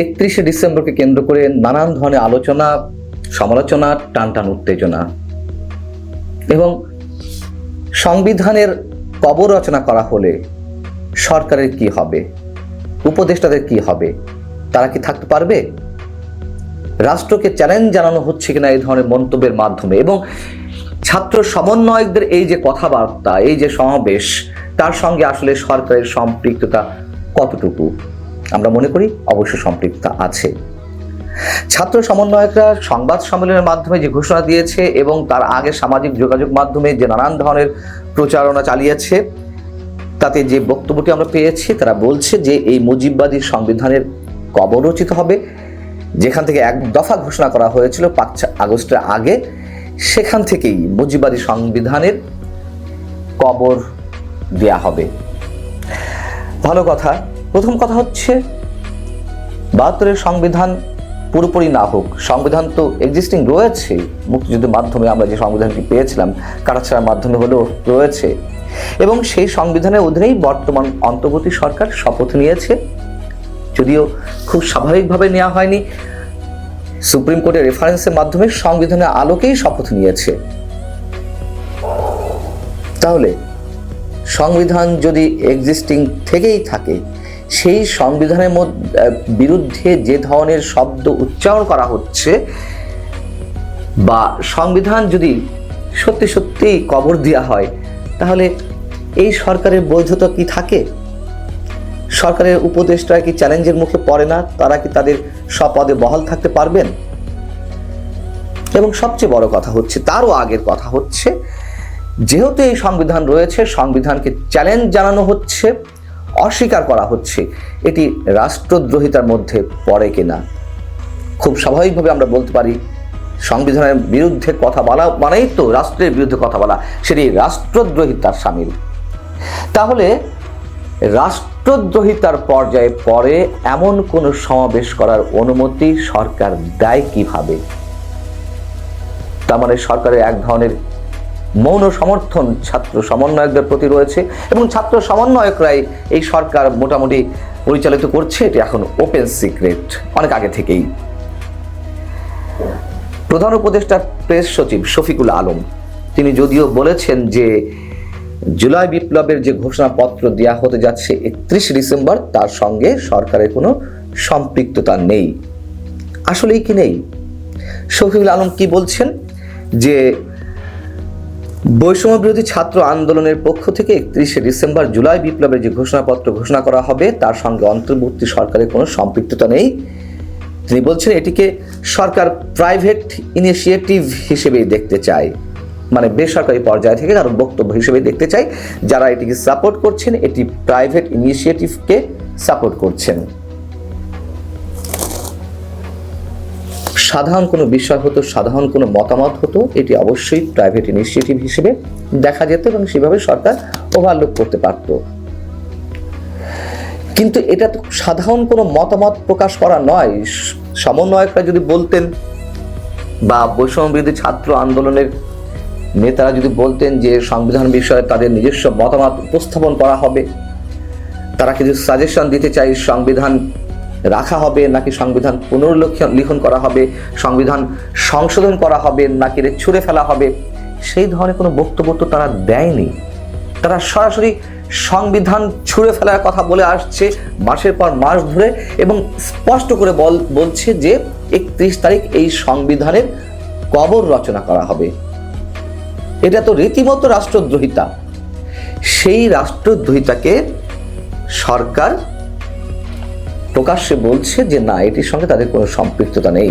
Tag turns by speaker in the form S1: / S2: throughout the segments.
S1: 31শে ডিসেম্বরকে কেন্দ্র করে নানান ধরনের আলোচনা, সমালোচনা, টানটান উত্তেজনা এবং সংবিধানের কবর রচনা করা হলে সরকারের কি হবে, উপদেষ্টাদের কি হবে, তারা কি থাকতে পারবে? রাষ্ট্রকে চ্যালেঞ্জ জানানো হচ্ছে কিনা এই ধরনের মন্তব্যের মাধ্যমে, এবং ছাত্র সমন্বয়কদের এই যে কথাবার্তা, এই যে সমাবেশ, তার সঙ্গে আসলে সরকারের সম্পৃক্ততা কতটুকু? আমরা মনে করি অবশ্যই সম্পৃক্ততা আছে। ছাত্র সমন্বয়করা সংবাদ সম্মেলনের মাধ্যমে যে ঘোষণা দিয়েছে এবং তার আগে সামাজিক যোগাযোগ মাধ্যমে যে নানান ধরনের প্রচারণা চালিয়েছে, তাতে যে বক্তব্যটি আমরা পেয়েছি, তারা বলছে যে এই মুজিববাদী সংবিধানের কবর রচিত হবে। যেখান থেকে এক দফা ঘোষণা করা হয়েছিল 5 আগস্টের আগে, সেখান থেকেই মুজিববাদী সংবিধানের কবর দেয়া হবে। ভালো কথা। প্রথম কথা হচ্ছে 72-এর সংবিধান পুরোপুরি না হোক, সংবিধান তো এক্সিস্টিং রয়েছে, মুক্তিযুদ্ধের মাধ্যমে আমরা যে সংবিধানটি পেয়েছিলাম কাটাছাড়ার মাধ্যমে হলেও রয়েছে, এবং সেই সংবিধানের অধীনেই বর্তমান অন্তর্বর্তী সরকার শপথ নিয়েছে, যদিও খুব স্বাভাবিকভাবে নেওয়া হয়নি, সুপ্রিম কোর্টের রেফারেন্সের মাধ্যমে সংবিধানের আলোকেই শপথ নিয়েছে। তাহলে সংবিধান যদি এক্সিস্টিং থেকেই থাকে, সেই সংবিধানের বিরুদ্ধে যে ধরনের শব্দ উচ্চারণ করা হচ্ছে, বা সংবিধান যদি সত্যি সত্যি কবর দেওয়া হয়, তাহলে এই সরকারের বৈধতা কি থাকে? সরকারের উপদেষ্টারা কি চ্যালেঞ্জের মুখে পড়ে না? তারা কি তাদের স্বপদে বহাল থাকতে পারবেন? এবং সবচেয়ে বড় কথা হচ্ছে, তারও আগের কথা হচ্ছে, যেহেতু এই সংবিধান রয়েছে, সংবিধানকে চ্যালেঞ্জ জানানো হচ্ছে, অস্বীকার করা হচ্ছে, এটি রাষ্ট্রদ্রোহিতার মধ্যে পড়ে কিনা? খুব স্বাভাবিকভাবে আমরা বলতে পারি সংবিধানের বিরুদ্ধে কথা বলা মানেই তো রাষ্ট্রের বিরুদ্ধে কথা বলা, সেটি রাষ্ট্রদ্রোহিতার শামিল। তাহলে রাষ্ট্রদ্রোহিতার পর্যায়ে পরে এমন কোনো সমাবেশ করার অনুমতি সরকার দেয় কিভাবে? তার মানে সরকারের এক ধরনের মৌন সমর্থন ছাত্র সমন্বয়কদের প্রতি রয়েছে, এবং ছাত্র সমন্বয়করাই এই সরকার মোটামুটি পরিচালিত করছে, এটি এখন ওপেন সিক্রেট অনেক আগে থেকেই। প্রধান উপদেষ্টা প্রেস সচিব শফিকুল আলম তিনি যদিও বলেছেন যে জুলাই বিপ্লবের যে ঘোষণাপত্র দেওয়া হতে যাচ্ছে 31 ডিসেম্বর, তার সঙ্গে সরকারের কোনো সম্পৃক্ততা নেই। আসলেই কি নেই? শফিকুল আলম কি বলছেন যে বৈষম্য বিরোধী ছাত্র আন্দোলনের পক্ষ থেকে 31শে ডিসেম্বর জুলাই বিপ্লবের যে ঘোষণাপত্র ঘোষণা করা হবে, তার সঙ্গে অন্তর্বর্তী সরকারের কোনো সম্পৃক্ততা নেই। তিনি বলছেন এটিকে সরকার প্রাইভেট ইনিশিয়েটিভ হিসেবেই দেখতে চায়, মানে বেসরকারি পর্যায় থেকে কারো বক্তব্য হিসেবে দেখতে চাই। যারা এটিকে সাপোর্ট করছেন, এটি প্রাইভেট ইনিশিয়েটিভকে সাপোর্ট করছেন। সাধারণ কোনো বিষয় হতো, সাধারণ কোনো মতামত হতো, এটি অবশ্যই প্রাইভেট ইনিশিয়েটিভ হিসেবে দেখা যেত এবং সেভাবে সরকার ওভারলুক করতে পারত। কিন্তু এটা তো সাধারণ কোনো মতামত প্রকাশ করা নয়। সমন্বয়করা যদি বলতেন, বা বৈষম্য বিরোধী ছাত্র আন্দোলনের নেতারা যদি বলতেন যে সংবিধান বিষয়ে তাদের নিজস্ব মতামত উপস্থাপন করা হবে, তারা কিছু সাজেশন দিতে চাই, সংবিধান রাখা হবে নাকি সংবিধান পুনর্লিখন করা হবে, সংবিধান সংশোধন করা হবে নাকি ছুঁড়ে ফেলা হবে, সেই ধরনের কোনো বক্তব্য তো তারা দেয়নি। তারা সরাসরি সংবিধান ছুঁড়ে ফেলার কথা বলে আসছে মাসের পর মাস ধরে, এবং স্পষ্ট করে বলছে যে 31 তারিখ এই সংবিধানের কবর রচনা করা হবে। এটা তো রীতিমতো রাষ্ট্রদ্রোহিতা। সেই রাষ্ট্রদ্রোহিতাকে সরকার প্রকাশ্যে বলছে যে না, এটির সঙ্গে তাদের কোনো সম্পৃক্ততা নেই।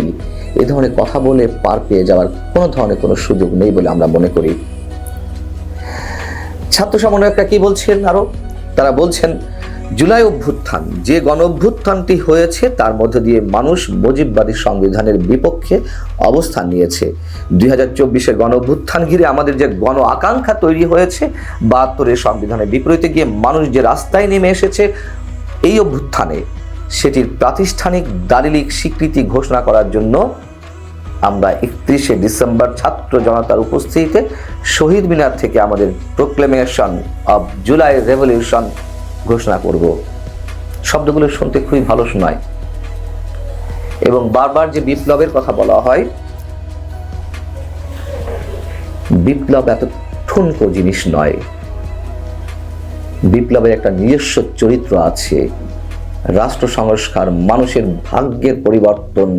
S1: এই ধরনের কথা বলে পার পেয়ে যাওয়ার কোনো ধরনের কোনো সুযোগ নেই বলে আমরা মনে করি। ছাত্র সমন্বয়করা কি বলছেন আরো? তারা বলছেন জুলাই অভ্যুত্থান, যে গণ অভ্যুত্থানটি হয়েছে তার মধ্য দিয়ে মানুষ মুজিববাদী সংবিধানের বিপক্ষে অবস্থান নিয়েছে। 2024-এর গণ অভ্যুত্থান ঘিরে আমাদের যে গণ আকাঙ্ক্ষা তৈরি হয়েছে, 72-এর সংবিধানের বিপরীতে গিয়ে মানুষ যে রাস্তায় নেমে এসেছে এই অভ্যুত্থানে, সেটির প্রাতিষ্ঠানিক দালিলিক স্বীকৃতি ঘোষণা করার জন্য আমরা 31শে ডিসেম্বর ছাত্র জনতার উপস্থিতিতে শহীদ মিনার থেকে আমাদের প্রোক্লেমেশন অব জুলাই রেভলিউশন ঘোষণা করব। শব্দগুলো শুনতে খুবই ভালো শোনায়, এবং বারবার যে বিপ্লবের কথা বলা হয়, বিপ্লব এত ঠুনকো জিনিস নয়। বিপ্লবের একটা নিজস্ব চরিত্র আছে, রাষ্ট্র সংস্কার, মানুষের ভাগ্যের পরিবর্তন,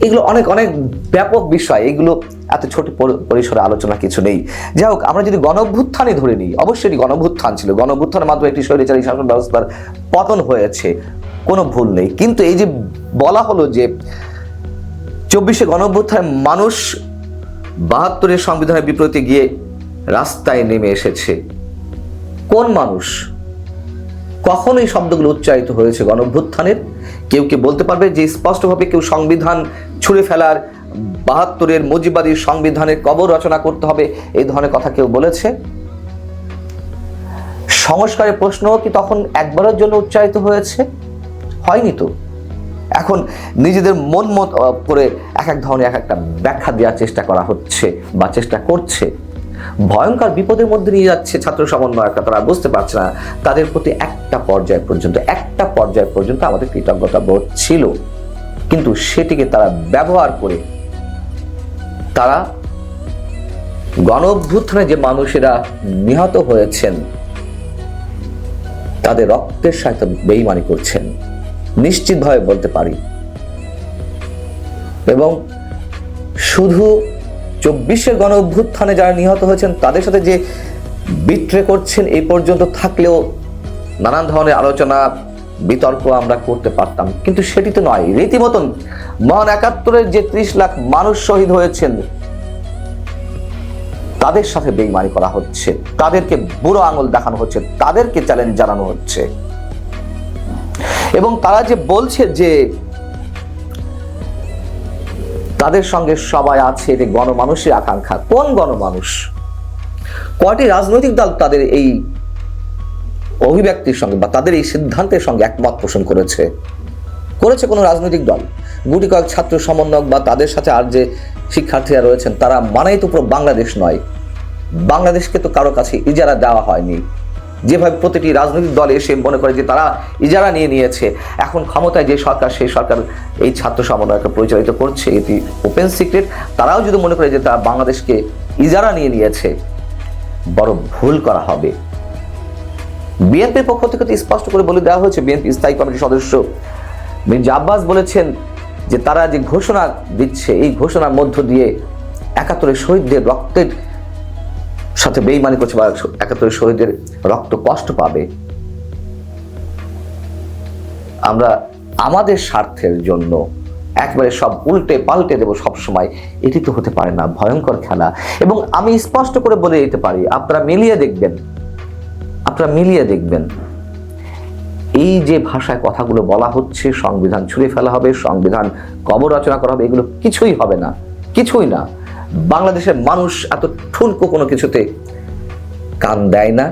S1: এগুলো অনেক অনেক ব্যাপক বিষয়। এগুলো এত ছোট পরিসরে আলোচনা কিছু নেই। যাই হোক, আমরা যদি গণঅভ্যুত্থানই ধরে নিই, অবশ্যই এটি গণঅভ্যুত্থান ছিল। গণঅভ্যুত্থানের মাধ্যমে একটি স্বৈরাচারী শাসন ব্যবস্থার পতন হয়েছে, কোনো ভুল নেই। কিন্তু এই যে বলা হলো যে 24শে গণঅভ্যুত্থানে মানুষ 72-এর সংবিধানের বিপরীতে গিয়ে রাস্তায় নেমে এসেছে, কোন মানুষ, কখন এই শব্দগুলো উচ্চারিত হয়েছে গণঅভ্যুত্থানের? কেউ কি বলতে পারবে যে স্পষ্টভাবে কেউ সংবিধান ছুঁড়ে ফেলার, 72-এর মুজিববাদী সংবিধানের কবর রচনা করতে হবে, এই ধরনের কথা কেউ বলেছে? সংস্কারের প্রশ্ন কি তখন একবারের জন্য উচ্চারিত হয়েছে? হয়নি তো। এখন নিজেদের মন মত করে এক এক ধরনের এক একটা ব্যাখ্যা দেওয়ার চেষ্টা করা হচ্ছে বা চেষ্টা করছে। ভয়ঙ্কর বিপদের মধ্যে নিয়ে যাচ্ছে ছাত্র সমন্বয়করা। তারা বুঝতে পারছে না, তাদের প্রতি একটা পর্যায় পর্যন্ত আমাদের কৃতজ্ঞতা বোধ ছিল, কিন্তু সেটিকে তারা ব্যবহার করে তারা গণঅভ্যুত্থানে যে মানুষেরা নিহত হয়েছেন তাদের রক্তের সাথে বেইমানি করছেন, নিশ্চিতভাবে বলতে পারি। এবং শুধু 24-এর গণঅভ্যুত্থানে যারা নিহত হয়েছেন তাদের সাথে যে বিট্রে করছেন, এই পর্যন্ত থাকলেও নানান ধরনের আলোচনা বিতর্ক আমরা করতে পারতাম, কিন্তু সেটি তো নয়। রীতিমতন মহান 71-এর যে 30 লাখ মানুষ শহীদ হয়েছেন তাদের সাথে বেইমানি করা হচ্ছে, তাদেরকে বুড়ো আঙুল দেখানো হচ্ছে, তাদেরকে চ্যালেঞ্জ জানানো হচ্ছে। এবং তারা যে বলছে যে তাদের সঙ্গে সবাই আছে, এটি গণমানুষের আকাঙ্ক্ষা। কোন গণমানুষ? কয়টি রাজনৈতিক দল তাদের এই অভিব্যক্তির সঙ্গে বা তাদের এই সিদ্ধান্তের সঙ্গে একমত পোষণ করেছে? কোনো রাজনৈতিক দল? গুটি কয়েক ছাত্র সমন্বয়ক বা তাদের সাথে আর যে শিক্ষার্থীরা রয়েছেন তারা মানেই তো পুরো বাংলাদেশ নয়। বাংলাদেশকে তো কারো কাছে ইজারা দেওয়া হয়নি। যেভাবে প্রতিটি রাজনৈতিক দল এসে মনে করে যে তারা ইজারা নিয়ে নিয়েছে, এখন ক্ষমতায় যে সরকার, সেই সরকার এই ছাত্র সমন্বয়কে পরিচালিত করছে, এটি ওপেন সিক্রেট। তারাও যদি মনে করে যে তারা বাংলাদেশকে ইজারা নিয়ে নিয়েছে, বড় ভুল করা হবে। বিএনপির পক্ষ থেকে তো স্পষ্ট করে বলে দেওয়া হয়েছে, বিএনপি স্থায়ী কমিটির সদস্য মির্জা আব্বাস বলেছেন যে তারা যে ঘোষণা দিচ্ছে, এই ঘোষণার মধ্য দিয়ে 71-এর শহীদদের রক্তের সাথে বেইমানি করছে বা 71-এর শহীদের রক্ত কষ্ট পাবে। আমরা আমাদের স্বার্থের জন্য একবারে সব উল্টে পাল্টে দেব সবসময়, এটি তো হতে পারে না। ভয়ঙ্কর খেলা। এবং আমি স্পষ্ট করে বলে দিতে পারি, আপনারা মিলিয়ে দেখবেন এই যে ভাষায় কথাগুলো বলা হচ্ছে, সংবিধান ছুঁড়ে ফেলা হবে, সংবিধান কবর রচনা করা হবে, এগুলো কিছুই হবে না, কিছুই না। বাংলাদেশের মানুষ এত ঠুনকো কোনো কিছুতে কান দেয় না।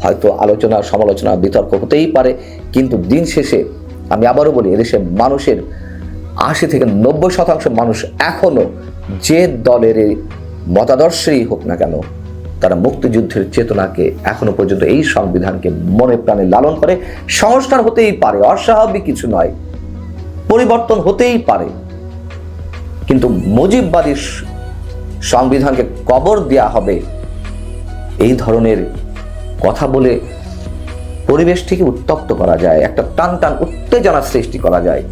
S1: হয়তো আলোচনা, সমালোচনা, বিতর্ক হতেই পারে, কিন্তু দিন শেষে আমি আবারও বলি, এদেশের মানুষের 80 থেকে 90% মানুষ এখনো যে দলের মতাদর্শেই হোক না কেন, তারা মুক্তিযুদ্ধের চেতনাকে এখনো পর্যন্ত, এই সংবিধানকে মনে প্রাণে লালন করে। সংস্কার হতেই পারে, অস্বাভাবিক কিছু নয়, পরিবর্তন হতেই পারে, কিন্তু মুজিববাদী সংবিধানকে কবর দেওয়া হবে, এই ধরনের কথা বলে পরিবেশটিকে উত্তপ্ত করা যায়, একটা টান উত্তেজনা সৃষ্টি করা যায়।